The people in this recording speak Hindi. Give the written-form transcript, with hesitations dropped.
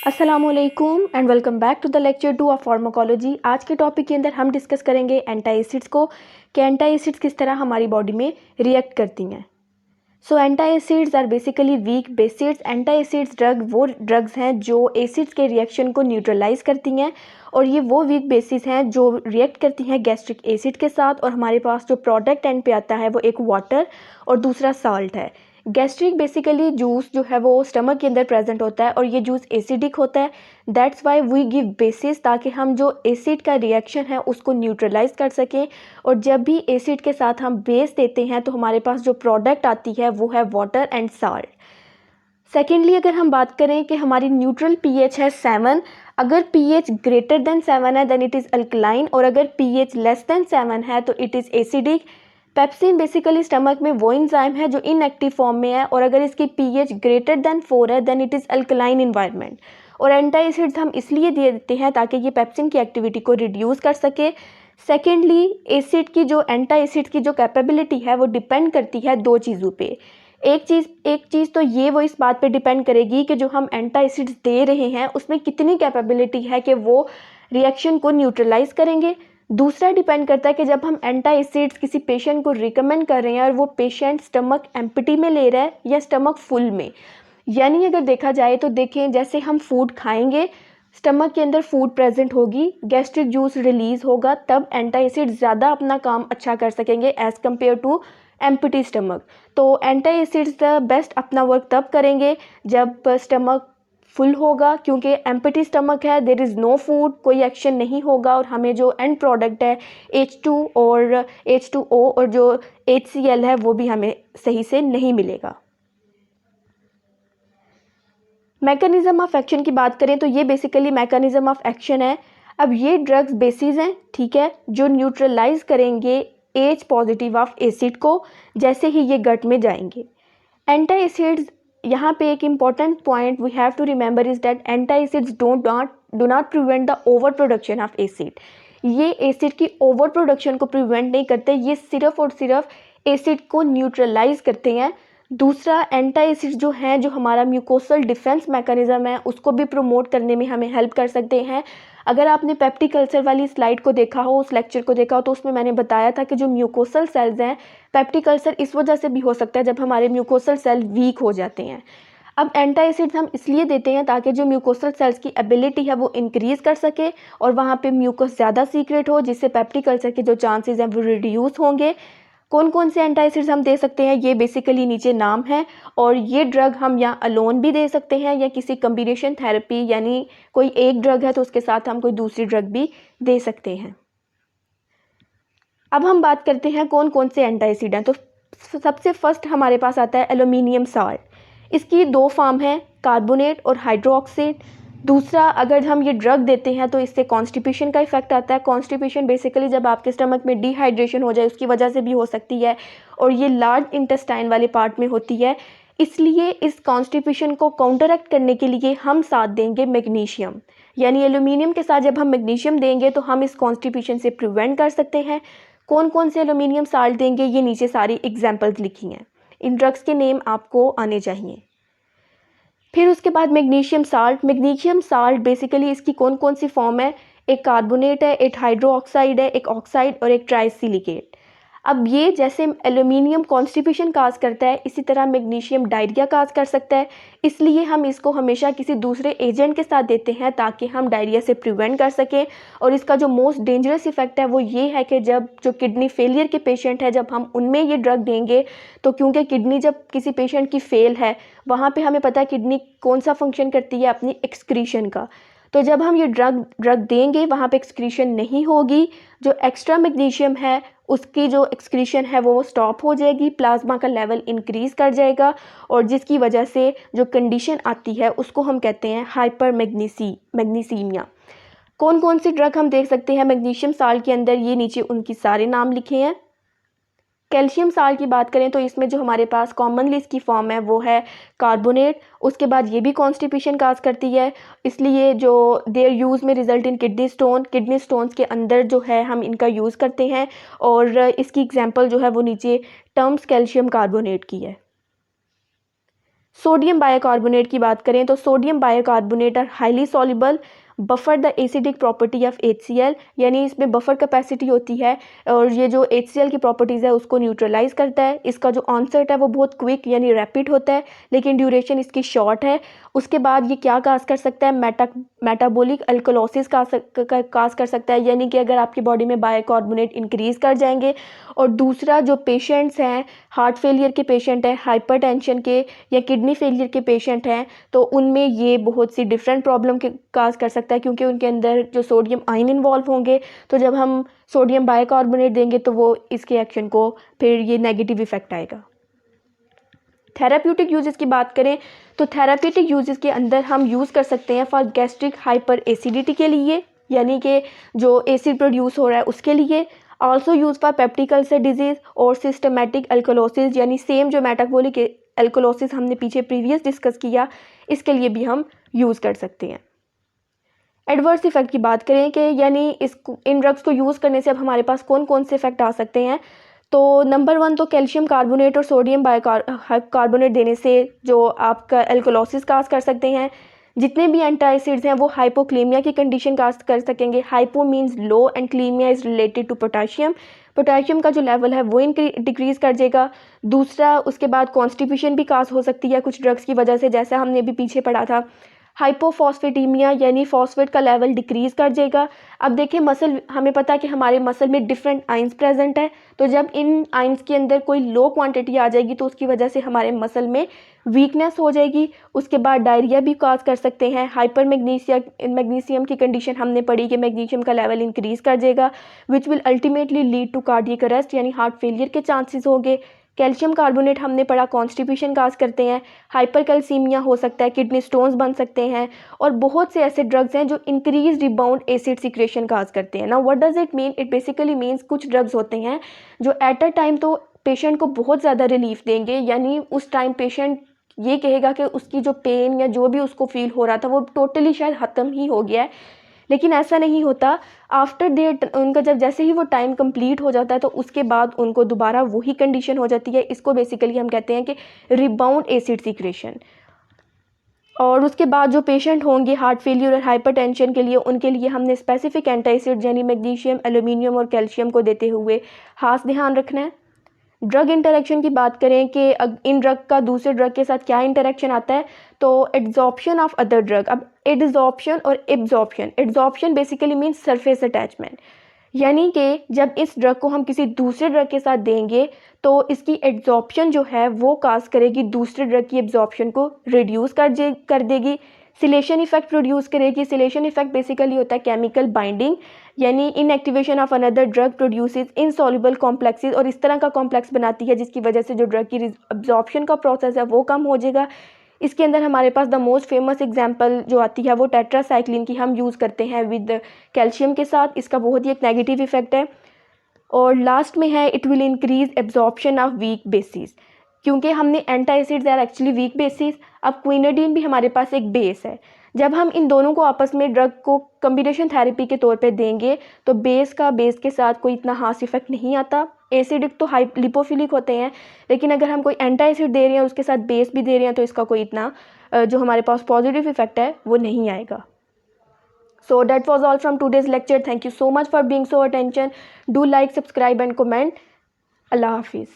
अस्सलामुअलैकुम and welcome back to the lecture two of pharmacology. आज के टॉपिक के अंदर हम डिस्कस करेंगे एंटी एसिड्स को कि एंटी एसिड्स किस तरह हमारी बॉडी में रिएक्ट करती हैं। So anti acids are basically weak bases. Anti acids वो ड्रग्स हैं जो एसिड्स के रिएक्शन को न्यूट्रलाइज करती हैं और ये वो वीक बेसिस हैं जो रिएक्ट करती हैं गैस्ट्रिक एसिड के साथ। और हमारे पास जो प्रोडक्ट एंड पे आता है वो एक वाटर और दूसरा सॉल्ट है। गैस्ट्रिक बेसिकली जूस जो है वो स्टमक के अंदर प्रेजेंट होता है और ये जूस एसिडिक होता है। That's why we give bases, ताकि हम जो एसिड का रिएक्शन है उसको न्यूट्रलाइज कर सकें। और जब भी एसिड के साथ हम बेस देते हैं तो हमारे पास जो प्रोडक्ट आती है वो है वाटर एंड सॉल्ट। सेकेंडली, अगर हम बात करें कि हमारी न्यूट्रल पीएच है 7, अगर पीएच ग्रेटर देन 7 है देन इट इज़ अल्कलाइन, और अगर पीएच लेस देन 7 है तो it is acidic. Pepsin basically stomach में वो एंजाइम है जो इनएक्टिव फॉर्म में है और अगर इसकी पीएच ग्रेटर देन 4 है then it is alkaline environment. और एंटी एसिड्स हम इसलिए दे देते हैं ताकि ये पेप्सिन की एक्टिविटी को रिड्यूस कर सके। सेकेंडली, एसिड की जो एंटी एसिड की जो कैपेबिलिटी है वो डिपेंड करती है दो चीज़ों पे। एक चीज़ तो ये वो इस बात पे डिपेंड करेगी कि जो हम एंटी एसिड्स दे रहे हैं उसमें कितनी कैपेबिलिटी है कि वो रिएक्शन को न्यूट्रलाइज करेंगे। दूसरा डिपेंड करता है कि जब हम एंटी एसिड्स किसी पेशेंट को रिकमेंड कर रहे हैं और वो पेशेंट स्टमक एम्प्टी में ले रहा है या स्टमक फुल में। यानी अगर देखा जाए तो देखें, जैसे हम फूड खाएंगे, स्टमक के अंदर फूड प्रेजेंट होगी, गैस्ट्रिक जूस रिलीज होगा, तब एंटी एसिड ज़्यादा अपना काम अच्छा कर सकेंगे as compare to empty stomach. तो एंटी एसिड्स द बेस्ट अपना वर्क तब करेंगे जब स्टमक फुल होगा, क्योंकि एम्प्टी स्टमक है, देयर इज़ नो फूड, कोई एक्शन नहीं होगा और हमें जो एंड प्रोडक्ट है H2 और H2O और जो HCl है वो भी हमें सही से नहीं मिलेगा। मैकेनिज़्म ऑफ एक्शन की बात करें तो ये बेसिकली मैकेनिज़्म ऑफ एक्शन है। अब ये ड्रग्स बेसिस हैं, ठीक है, जो न्यूट्रलाइज करेंगे H पॉजिटिव ऑफ एसिड को जैसे ही ये गट में जाएंगे। एंटी एसिड्स, यहाँ पे एक important point we have to remember is that anti acids do not prevent the over production of acid. ये एसिड की ओवर प्रोडक्शन को प्रिवेंट नहीं करते, ये सिर्फ और सिर्फ एसिड को न्यूट्रलाइज करते हैं। दूसरा, एंटी एसिड्स जो हैं, जो हमारा म्यूकोसल डिफेंस मैकेनिज़्म है उसको भी प्रमोट करने में हमें हेल्प कर सकते हैं। अगर आपने पेप्टिक अल्सर वाली स्लाइड को देखा हो, उस लेक्चर को देखा हो, तो उसमें मैंने बताया था कि जो म्यूकोसल सेल्स हैं, पेप्टिक अल्सर इस वजह से भी हो सकता है जब हमारे म्यूकोसल सेल वीक हो जाते हैं। अब एंटी एसिड्स हम इसलिए देते हैं ताकि जो म्यूकोसल सेल्स की एबिलिटी है वो इंक्रीज़ कर सके और वहाँ पे म्यूकस ज़्यादा सीक्रेट हो, जिससे पेप्टिक अल्सर के जो चांसेस हैं वो रिड्यूस होंगे। कौन कौन से एंटी एसिड्स हम दे सकते हैं, ये बेसिकली नीचे नाम है। और ये ड्रग हम या अलोन भी दे सकते हैं या किसी कम्बिनेशन थेरेपी, यानी कोई एक ड्रग है तो उसके साथ हम कोई दूसरी ड्रग भी दे सकते हैं। अब हम बात करते हैं कौन कौन से एंटी एसिड हैं। तो सबसे फर्स्ट हमारे पास आता है एल्यूमिनियम साल्ट। इसकी दो फॉर्म है, कार्बोनेट और हाइड्रोक्साइड। दूसरा, अगर हम ये ड्रग देते हैं तो इससे कॉन्स्टिपेशन का इफेक्ट आता है। कॉन्स्टिपेशन बेसिकली जब आपके स्टमक में डिहाइड्रेशन हो जाए उसकी वजह से भी हो सकती है और ये लार्ज इंटेस्टाइन वाले पार्ट में होती है। इसलिए इस कॉन्स्टिपेशन को काउंटरएक्ट करने के लिए हम साथ देंगे मैग्नीशियम, यानी एल्यूमिनियम के साथ जब हम मैग्नीशियम देंगे तो हम इस कॉन्स्टिपेशन से प्रिवेंट कर सकते हैं। कौन कौन से एल्यूमिनियम साल्ट देंगे, ये नीचे सारी एग्जाम्पल्स लिखी हैं। इन ड्रग्स के नेम आपको आने चाहिए। फिर उसके बाद magnesium salt. Magnesium salt basically इसकी कौन कौन सी फॉर्म है, एक कार्बोनेट है, एक हाइड्रोक्साइड है, एक ऑक्साइड और एक ट्राइसिलिकेट। अब ये जैसे एल्यूमिनियम कॉन्स्टिपेशन काज करता है, इसी तरह मैग्नीशियम डायरिया काज कर सकता है। इसलिए हम इसको हमेशा किसी दूसरे एजेंट के साथ देते हैं ताकि हम डायरिया से प्रिवेंट कर सकें। और इसका जो मोस्ट डेंजरस इफेक्ट है वो ये है कि जब जो किडनी फेलियर के पेशेंट है, जब हम उनमें ये ड्रग देंगे तो क्योंकि किडनी जब किसी पेशेंट की फेल है, वहाँ पे हमें पता है किडनी कौन सा फंक्शन करती है, अपनी एक्सक्रीशन का। तो जब हम ये ड्रग देंगे वहाँ पे एक्सक्रीशन नहीं होगी, जो एक्स्ट्रा मैग्नीशियम है उसकी जो एक्सक्रीशन है वो स्टॉप हो जाएगी, प्लाज्मा का लेवल इंक्रीज़ कर जाएगा और जिसकी वजह से जो कंडीशन आती है उसको हम कहते हैं हाइपर मैग्नीसीमिया। कौन कौन सी ड्रग हम देख सकते हैं मैग्नीशियम साल्ट के अंदर, ये नीचे उनकी सारे नाम लिखे हैं। कैल्शियम साल्ट की बात करें तो इसमें जो हमारे पास कॉमनली इसकी फॉर्म है वो है कार्बोनेट। उसके बाद ये भी कॉन्स्टिपेशन काज करती है, इसलिए जो देयर यूज़ में रिजल्ट इन किडनी स्टोन्स के अंदर जो है हम इनका यूज़ करते हैं और इसकी एग्जांपल जो है वो नीचे टर्म्स कैल्शियम कार्बोनेट की है। सोडियम बाइकार्बोनेट की बात करें तो sodium bicarbonate are highly soluble, buffer the acidic property of HCl, यानी इसमें बफर कैपेसिटी होती है और ये जो HCl की प्रॉपर्टीज़ है उसको न्यूट्रलाइज करता है। इसका जो ऑनसेट है वो बहुत क्विक यानी रैपिड होता है, लेकिन ड्यूरेशन इसकी शॉर्ट है। उसके बाद ये क्या काज कर सकता है, मेटाबॉलिक अल्कोलोसिस काज कर सकता है, यानी कि अगर आपकी बॉडी में बाइकार्बोनेट इंक्रीज़ कर जाएंगे। और दूसरा, जो पेशेंट्स हैं, हार्ट फेलियर के पेशेंट हैं, हाइपरटेंशन के या किडनी फेलियर के पेशेंट हैं, तो उनमें ये बहुत सी डिफरेंट प्रॉब्लम के काज कर सकता है, क्योंकि उनके अंदर जो सोडियम आयन इन्वॉल्व होंगे। तो जब हम सोडियम बाइकार्बोनेट देंगे तो वो इसके एक्शन को फिर ये नेगेटिव इफेक्ट आएगा। थेराप्यूटिक यूजेस की बात करें तो थेराप्यूटिक यूजेस के अंदर हम यूज़ कर सकते हैं फॉर गैस्ट्रिक हाइपर एसिडिटी के लिए, यानी कि जो एसिड प्रोड्यूस हो रहा है उसके लिए। Also use for peptic ulcer disease और सिस्टमेटिक अल्कोलोसिस, यानी सेम जो मेटाबॉलिक अल्कोलोसिस हमने पीछे प्रीवियस डिस्कस किया, इसके लिए भी हम यूज़ कर सकते हैं। एडवर्स इफेक्ट की बात करें कि यानी इन ड्रग्स को यूज़ करने से अब हमारे पास कौन कौन से इफेक्ट आ सकते हैं, तो नंबर 1 तो कैल्शियम कार्बोनेट और सोडियम बाइकार्बोनेट देने से जो आपका एल्कोलोसिस काज कर सकते हैं। जितने भी एंटासिड्स हैं वो हाइपोक्लेमिया की कंडीशन काज कर सकेंगे। Hypo means low and kalemia is related to potassium. Potassium का जो लेवल है वो डिक्रीज़ कर जाएगा। दूसरा, उसके बाद कॉन्स्टिपेशन भी काज हो सकती है कुछ ड्रग्स की वजह से, जैसा हमने भी पीछे पढ़ा था। हाइपोफॉस्फेटीमिया यानी फॉस्फेट का लेवल डिक्रीज़ कर जाएगा। अब देखिए, मसल, हमें पता है कि हमारे मसल में डिफरेंट आइंस प्रेजेंट है, तो जब इन आइंस के अंदर कोई लो क्वांटिटी आ जाएगी तो उसकी वजह से हमारे मसल में वीकनेस हो जाएगी। उसके बाद डायरिया भी काज कर सकते हैं। हाइपर मैग्नीशियम की कंडीशन हमने पढ़ी कि मैग्नीशियम का लेवल इंक्रीज़ कर जाएगा, which will ultimately lead to cardiac arrest यानी हार्ट फेलियर के चांसेस होंगे। कैल्शियम कार्बोनेट हमने पढ़ा कॉन्स्टिपेशन काज करते हैं। हाइपरकैल्सीमिया हो सकता है, किडनी स्टोन्स बन सकते हैं, और बहुत से ऐसे ड्रग्स हैं जो इंक्रीज रिबाउंड एसिड सिक्रेशन काज करते हैं। Now what does it mean? It basically means कुछ ड्रग्स होते हैं जो एट अ टाइम तो पेशेंट को बहुत ज़्यादा रिलीफ देंगे, यानी उस टाइम पेशेंट ये कहेगा कि उसकी जो पेन या जो भी उसको फील हो रहा था वो टोटली शायद ख़त्म ही हो गया है, लेकिन ऐसा नहीं होता। आफ्टर देयर उनका जब जैसे ही वो टाइम कंप्लीट हो जाता है तो उसके बाद उनको दोबारा वही कंडीशन हो जाती है। इसको बेसिकली हम कहते हैं कि रिबाउंड एसिड सिक्रेशन। और उसके बाद जो पेशेंट होंगे हार्ट फेलियर और हाइपरटेंशन के लिए, उनके लिए हमने स्पेसिफिक एंटासिड यानी मैग्नीशियम, एल्यूमिनियम और कैल्शियम को देते हुए खास ध्यान रखना है। ड्रग इंटरेक्शन की बात करें कि इन ड्रग का दूसरे ड्रग के साथ क्या इंटरेक्शन आता है, तो एड्जॉर्प्शन ऑफ अदर ड्रग। अब एड्जॉर्प्शन और absorption, adsorption basically means surface attachment, यानी कि जब इस ड्रग को हम किसी दूसरे ड्रग के साथ देंगे तो इसकी एड्जॉर्प्शन जो है वो काज करेगी दूसरे ड्रग की एब्जॉर्प्शन को रिड्यूस कर देगी। सिलेशन इफेक्ट प्रोड्यूस करेगी। सिलेशन इफेक्ट बेसिकली होता है केमिकल बाइंडिंग, यानी inactivation of another drug produces insoluble complexes, और इस तरह का कॉम्प्लेक्स बनाती है जिसकी वजह से जो ड्रग की एब्जॉर्प्शन का प्रोसेस है वो कम हो जाएगा। इसके अंदर हमारे पास द मोस्ट फेमस एग्जांपल जो आती है वो टेट्रासाइक्लिन की हम यूज़ करते हैं विद कैल्शियम के साथ। इसका बहुत ही एक नेगेटिव इफेक्ट है। और लास्ट में है it will increase absorption of weak bases, क्योंकि हमने antacids are actually weak bases. अब क्विनाडीन भी हमारे पास एक बेस है। जब हम इन दोनों को आपस में ड्रग को कम्बिनेशन थेरेपी के तौर पे देंगे तो बेस के साथ कोई इतना खास इफेक्ट नहीं आता। एसिडिक तो हाई लिपोफिलिक होते हैं, लेकिन अगर हम कोई एंटासिड दे रहे हैं उसके साथ बेस भी दे रहे हैं तो इसका कोई इतना जो हमारे पास पॉजिटिव इफेक्ट है वो नहीं आएगा। So that was all from today's lecture. Thank you so much for being so attention. Do like, subscribe and comment. Allah Hafiz.